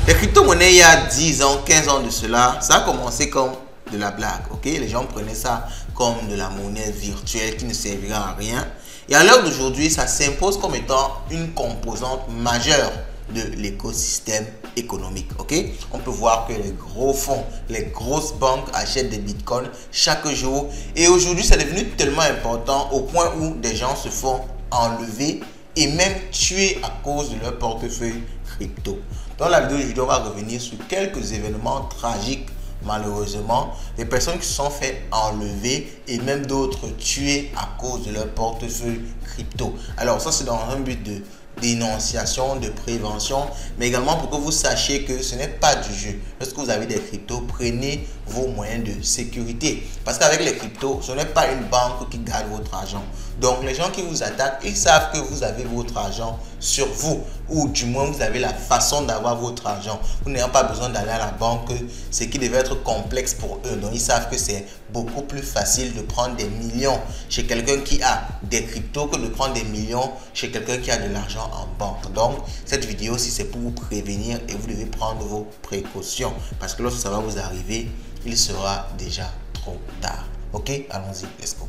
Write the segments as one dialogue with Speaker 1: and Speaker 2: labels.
Speaker 1: Les crypto-monnaies, il y a 10 ans, 15 ans de cela, ça a commencé comme de la blague, ok? Les gens prenaient ça comme de la monnaie virtuelle qui ne servirait à rien. Et à l'heure d'aujourd'hui, ça s'impose comme étant une composante majeure de l'écosystème économique, ok? On peut voir que les gros fonds, les grosses banques achètent des bitcoins chaque jour. Et aujourd'hui, c'est devenu tellement important au point où des gens se font enlever et même tuer à cause de leur portefeuille crypto. Dans la vidéo d'aujourd'hui, on va revenir sur quelques événements tragiques, malheureusement, des personnes qui se sont fait enlever et même d'autres tués à cause de leur portefeuille crypto. Alors ça, c'est dans un but de dénonciation, de prévention, mais également pour que vous sachiez que ce n'est pas du jeu. Lorsque vous avez des cryptos, prenez vos moyens de sécurité. Parce qu'avec les cryptos, ce n'est pas une banque qui garde votre argent. Donc les gens qui vous attaquent, ils savent que vous avez votre argent sur vous, ou du moins vous avez la façon d'avoir votre argent. Vous n'avez pas besoin d'aller à la banque, ce qui devait être complexe pour eux. Donc ils savent que c'est beaucoup plus facile de prendre des millions chez quelqu'un qui a des cryptos que de prendre des millions chez quelqu'un qui a de l'argent en banque. Donc cette vidéo, si c'est pour vous prévenir, et vous devez prendre vos précautions, parce que lorsque ça va vous arriver, il sera déjà trop tard. Ok, allons-y, let's go.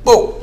Speaker 1: Bon.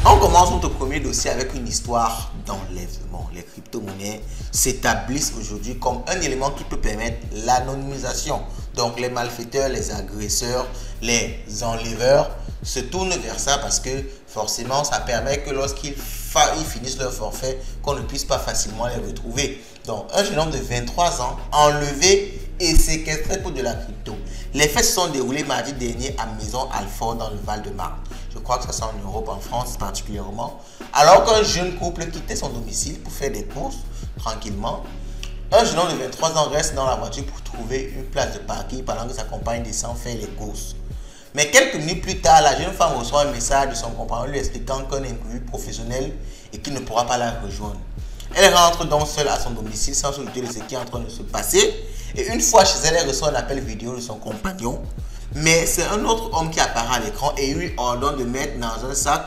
Speaker 1: On commence notre premier dossier avec une histoire d'enlèvement. Les crypto-monnaies s'établissent aujourd'hui comme un élément qui peut permettre l'anonymisation. Donc les malfaiteurs, les agresseurs, les enleveurs se tournent vers ça parce que forcément ça permet que lorsqu'ils finissent leur forfait, qu'on ne puisse pas facilement les retrouver. Donc un jeune homme de 23 ans enlevé et séquestré pour de la crypto. Les faits se sont déroulés mardi dernier à Maison-Alfort dans le Val-de-Marne. Je crois que ça c'est en Europe, en France particulièrement. Alors qu'un jeune couple quittait son domicile pour faire des courses tranquillement, un jeune homme de 23 ans reste dans la voiture pour trouver une place de parking pendant que sa compagne descend faire les courses. Mais quelques minutes plus tard, la jeune femme reçoit un message de son compagnon lui expliquant qu'un imprévu professionnel et qu'il ne pourra pas la rejoindre. Elle rentre donc seule à son domicile sans se douter de ce qui est en train de se passer. Et une fois chez elle, elle reçoit un appel vidéo de son compagnon. Mais c'est un autre homme qui apparaît à l'écran et lui ordonne de mettre dans un sac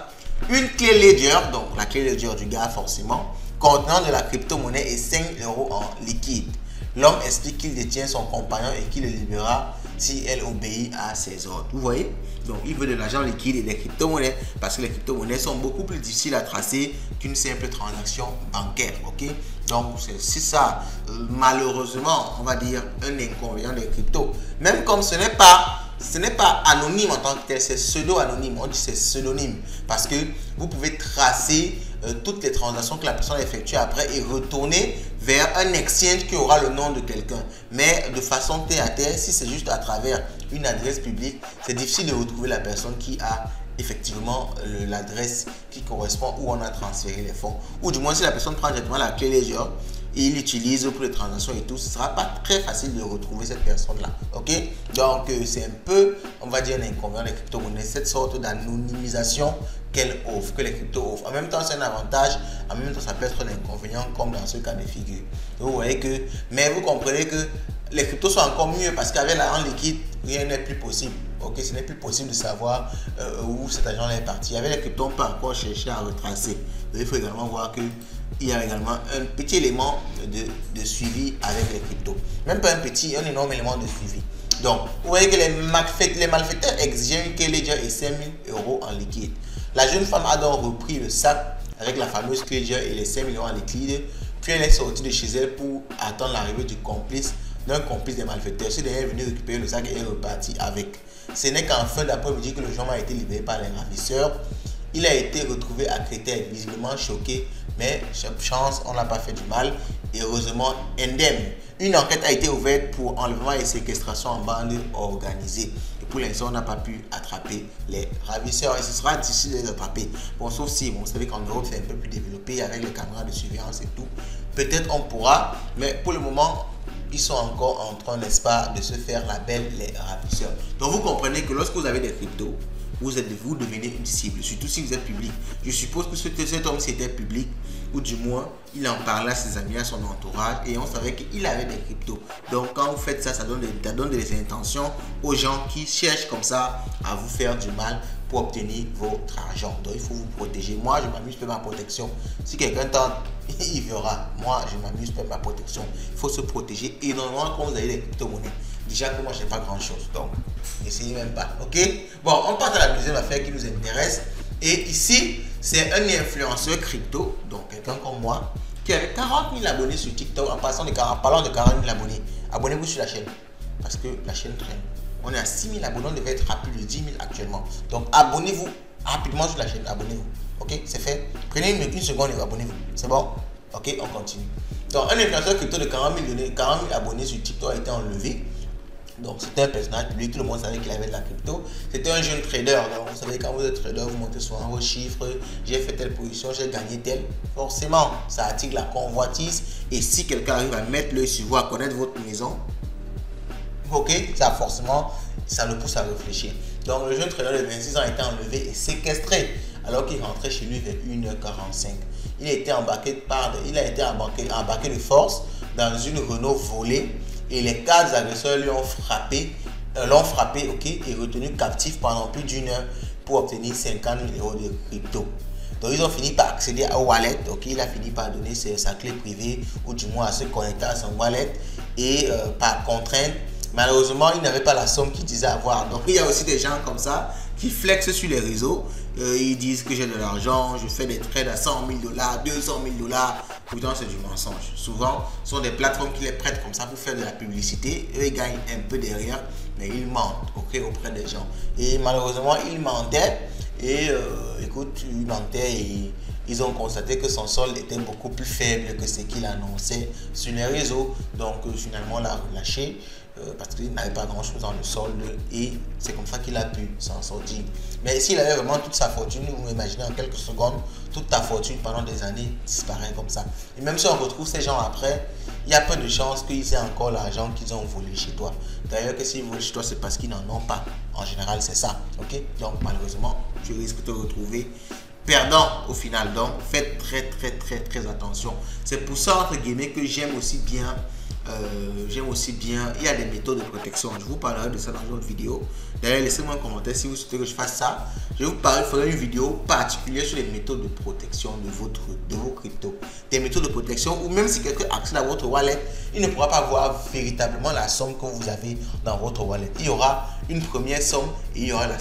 Speaker 1: une clé Ledger, donc la clé Ledger du gars forcément, contenant de la crypto-monnaie et 5 € en liquide. L'homme explique qu'il détient son compagnon et qu'il le libérera si elle obéit à ses ordres. Vous voyez? Donc il veut de l'argent liquide et des crypto-monnaies parce que les crypto-monnaies sont beaucoup plus difficiles à tracer qu'une simple transaction bancaire. Ok? Donc c'est ça, malheureusement, on va dire un inconvénient des cryptos. Même comme ce n'est pas anonyme en tant que tel, c'est pseudo-anonyme. On dit c'est pseudonyme parce que vous pouvez tracer toutes les transactions que la personne a effectuées après et retourner vers un exchange qui aura le nom de quelqu'un. Mais de façon terre à terre, si c'est juste à travers une adresse publique, c'est difficile de retrouver la personne qui a effectivement l'adresse qui correspond où on a transféré les fonds. Ou du moins si la personne prend directement la clé Ledger et il l'utilise pour les transactions et tout, ce ne sera pas très facile de retrouver cette personne-là. Ok? Donc c'est un peu, on va dire, un inconvénient des crypto-monnaies, cette sorte d'anonymisation qu'elles offrent, que les cryptos offrent. En même temps, c'est un avantage, en même temps, ça peut être un inconvénient comme dans ce cas de figure. Vous voyez que, mais vous comprenez que les cryptos sont encore mieux parce qu'avec l'argent liquide, rien n'est plus possible. Ok, ce n'est plus possible de savoir où cet argent est parti. Avec les cryptos, on peut encore chercher à retracer. Il faut également voir que il y a également un petit élément de suivi avec les cryptos. Même pas un petit, un énorme élément de suivi. Donc, vous voyez que les malfaiteurs exigeaient une clé Ledger et 5 000 € en liquide. La jeune femme a donc repris le sac avec la fameuse clé Ledger et les 5 000 € en liquide. Puis elle est sortie de chez elle pour attendre l'arrivée du complice, d'un complice des malfaiteurs. Ce dernier est venu récupérer le sac et est reparti avec. Ce n'est qu'en fin d'après-midi que le jeune homme a été libéré par les ravisseurs. Il a été retrouvé à Créteil, visiblement choqué, mais chance, on n'a pas fait du mal. Et heureusement indemne. Une enquête a été ouverte pour enlèvement et séquestration en bande organisée. Et pour l'instant, on n'a pas pu attraper les ravisseurs et ce sera difficile de les attraper. Bon, sauf si, vous savez qu'en Europe, c'est un peu plus développé avec les caméras de surveillance et tout. Peut-être on pourra, mais pour le moment, ils sont encore en train, n'est-ce pas, de se faire la belle, les ravisseurs. Donc vous comprenez que lorsque vous avez des cryptos, vous devenez une cible, surtout si vous êtes public. Je suppose que cet homme c'était public, ou du moins il en parlait à ses amis, à son entourage, et on savait qu'il avait des cryptos. Donc quand vous faites ça, ça donne des intentions aux gens qui cherchent comme ça à vous faire du mal pour obtenir votre argent. Donc, il faut vous protéger. Moi, je m'amuse pour ma protection. Si quelqu'un tente, il verra. Moi, je m'amuse pour ma protection. Il faut se protéger énormément quand vous avez des crypto-monnaies. Déjà que moi, je n'ai pas grand-chose. Donc, n'essayez même pas. OK? Bon, on passe à la deuxième affaire qui nous intéresse. Et ici, c'est un influenceur crypto, donc quelqu'un comme moi, qui avait 40 000 abonnés sur TikTok en parlant de 40 000 abonnés. Abonnez-vous sur la chaîne, parce que la chaîne traîne. On est à 6 000 abonnés, on devait être à plus de 10 000 actuellement. Donc abonnez-vous rapidement sur la chaîne, abonnez-vous. Ok, c'est fait. Prenez une seconde et abonnez-vous. C'est bon? Ok, on continue. Donc un influenceur crypto de 40 000 abonnés sur TikTok a été enlevé. Donc c'était un personnage public, tout le monde savait qu'il avait de la crypto. C'était un jeune trader. Donc vous savez, quand vous êtes trader, vous montez souvent vos chiffres. J'ai fait telle position, j'ai gagné telle. Forcément, ça attire la convoitise. Et si quelqu'un arrive à mettre l'œil sur vous, à connaître votre maison, ok, ça forcément, ça le pousse à réfléchir. Donc le jeune trader de 26 ans a été enlevé et séquestré alors qu'il rentrait chez lui vers 1h45. Il a été embarqué de force dans une Renault volée. Et les 4 agresseurs l'ont frappé, ok, et retenu captif pendant plus d'une heure pour obtenir 50 000 € de crypto. Donc ils ont fini par accéder au wallet, ok, il a fini par donner sa clé privée ou du moins à se connecter à son wallet et par contrainte, malheureusement, il n'avait pas la somme qu'il disait avoir. Donc il y a aussi des gens comme ça qui flexent sur les réseaux. Ils disent que j'ai de l'argent, je fais des trades à 100 000 $, 200 000 $. Pourtant, c'est du mensonge. Souvent, ce sont des plateformes qui les prêtent comme ça pour faire de la publicité. Eux, ils gagnent un peu derrière, mais ils mentent, ok, auprès des gens. Et malheureusement, ils mentaient. Et écoute, ils mentaient et ils ont constaté que son solde était beaucoup plus faible que ce qu'il annonçait sur les réseaux. Donc, finalement, l'a relâché. Parce qu'il n'avait pas grand chose dans le solde et c'est comme ça qu'il a pu s'en sortir. Mais s'il avait vraiment toute sa fortune, vous imaginez en quelques secondes, toute ta fortune pendant des années disparaît comme ça. Et même si on retrouve ces gens après, il y a peu de chances qu'ils aient encore l'argent qu'ils ont volé chez toi. D'ailleurs, que s'ils volent chez toi, c'est parce qu'ils n'en ont pas. En général, c'est ça. Ok? Donc, malheureusement, tu risques de te retrouver perdant au final. Donc, faites très attention. C'est pour ça, entre guillemets, que j'aime aussi bien, il y a des méthodes de protection. Je vous parlerai de ça dans une autre vidéo. D'ailleurs, laissez-moi un commentaire si vous souhaitez que je fasse ça. Je vais vous ferai une vidéo particulière sur les méthodes de protection de vos cryptos. Des méthodes de protection où même si quelqu'un accède à votre wallet, il ne pourra pas voir véritablement la somme que vous avez dans votre wallet. Il y aura une première somme et il y aura la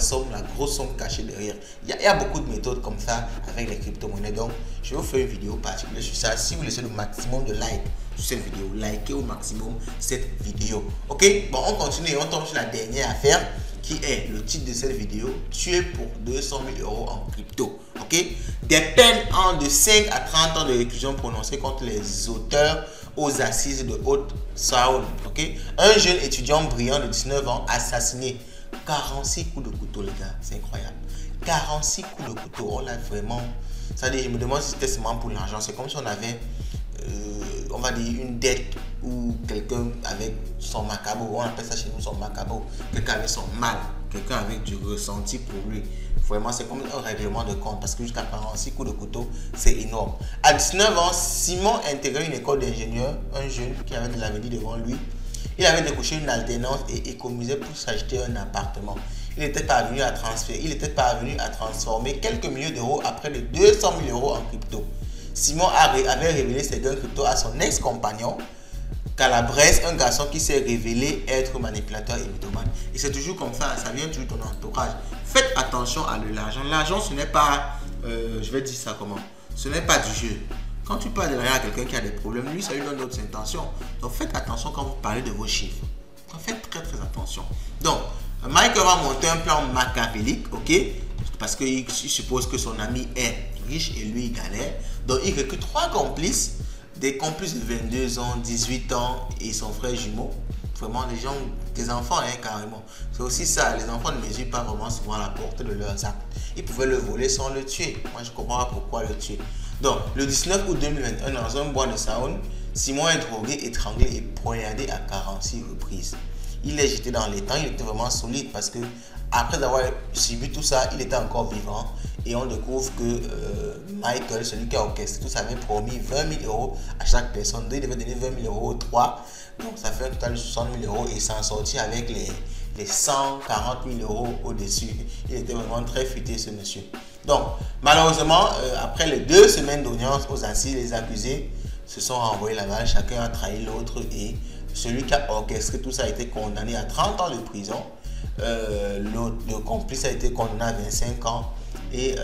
Speaker 1: grosse somme cachée derrière. Il y a beaucoup de méthodes comme ça avec les crypto-monnaies. Donc, je vais vous faire une vidéo particulière sur ça. Si vous laissez le maximum de likes sur cette vidéo, likez au maximum cette vidéo. Ok, bon, on continue et on tombe sur la dernière affaire qui est le titre de cette vidéo: tué pour 200 000 € en crypto. Ok, des peines de 5 à 30 ans de réclusion prononcées contre les auteurs aux assises de Haute-Saône. Ok, un jeune étudiant brillant de 19 ans assassiné. 46 coups de couteau, les gars, c'est incroyable. 46 coups de couteau, on l'a vraiment. Ça dit, je me demande si c'était seulement pour l'argent. C'est comme si on avait on va dire une dette ou quelqu'un avec son macabre, on appelle ça chez nous son macabre, quelqu'un avec son mal, quelqu'un avec du ressenti pour lui. Vraiment, c'est comme un règlement de compte parce que jusqu'à 46 coups de couteau, c'est énorme. À 19 ans, Simon intégrait une école d'ingénieur, un jeune qui avait de l'avenir devant lui. Il avait décroché une alternance et économisait pour s'acheter un appartement. Il était parvenu à transformer quelques millions d'euros à près de 200 000 € en crypto. Simon avait révélé ses gains crypto à son ex-compagnon Calabrese, un garçon qui s'est révélé être manipulateur et mythomane. Et c'est toujours comme ça vient toujours de ton entourage. Faites attention à l'argent. L'argent, ce n'est pas, je vais dire ça comment, ce n'est pas du jeu. Quand tu parles de l'argent à quelqu'un qui a des problèmes, lui, ça lui donne d'autres intentions. Donc faites attention quand vous parlez de vos chiffres. Donc, faites très attention. Donc, Mike va monter un plan machiavélique, ok? Parce qu'il suppose que son ami est riche et lui il galère. Donc il recrute 3 complices, des complices de 22 ans, 18 ans et son frère jumeau. Vraiment des enfants carrément. C'est aussi ça, les enfants ne mesurent pas vraiment souvent la portée de leurs actes. Ils pouvaient le voler sans le tuer. Moi je comprends pas pourquoi le tuer. Donc le 19 août 2021, dans un bois de Saône, Simon est drogué, étranglé et poignardé à 46 reprises. Il est jeté dans l'étang, il était vraiment solide parce que après avoir subi tout ça, il était encore vivant. Et on découvre que Michael, celui qui a orchestré tout ça, avait promis 20 000 € à chaque personne. Donc, il devait donner 20 000 € aux 3. Donc ça fait un total de 60 000 € et s'en sortir avec les 140 000 euros au-dessus. Il était vraiment très futé, ce monsieur. Donc, malheureusement, après les 2 semaines d'audience aux assises, les accusés se sont renvoyés la balle. Chacun a trahi l'autre et celui qui a orchestré tout ça a été condamné à 30 ans de prison. Le complice a été condamné à 25 ans. Et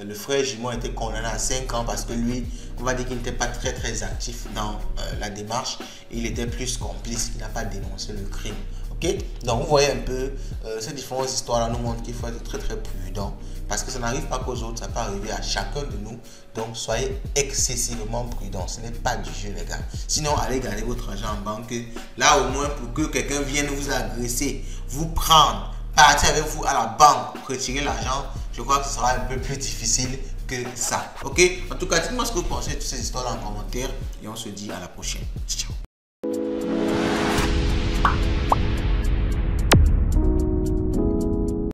Speaker 1: le frère jumeau a été condamné à 5 ans parce que lui, on va dire qu'il n'était pas très actif dans la démarche. Il était plus complice, il n'a pas dénoncé le crime. Ok? Donc vous voyez un peu, ces différentes histoires-là nous montrent qu'il faut être très prudent parce que ça n'arrive pas qu'aux autres, ça peut arriver à chacun de nous. Donc soyez excessivement prudents, ce n'est pas du jeu les gars. Sinon allez garder votre argent en banque. Là au moins pour que quelqu'un vienne vous agresser, vous prendre, partir avec vous à la banque, retirer l'argent, je crois que ce sera un peu plus difficile que ça. Ok? En tout cas, dites-moi ce que vous pensez de toutes ces histoires en commentaire et on se dit à la prochaine. Ciao.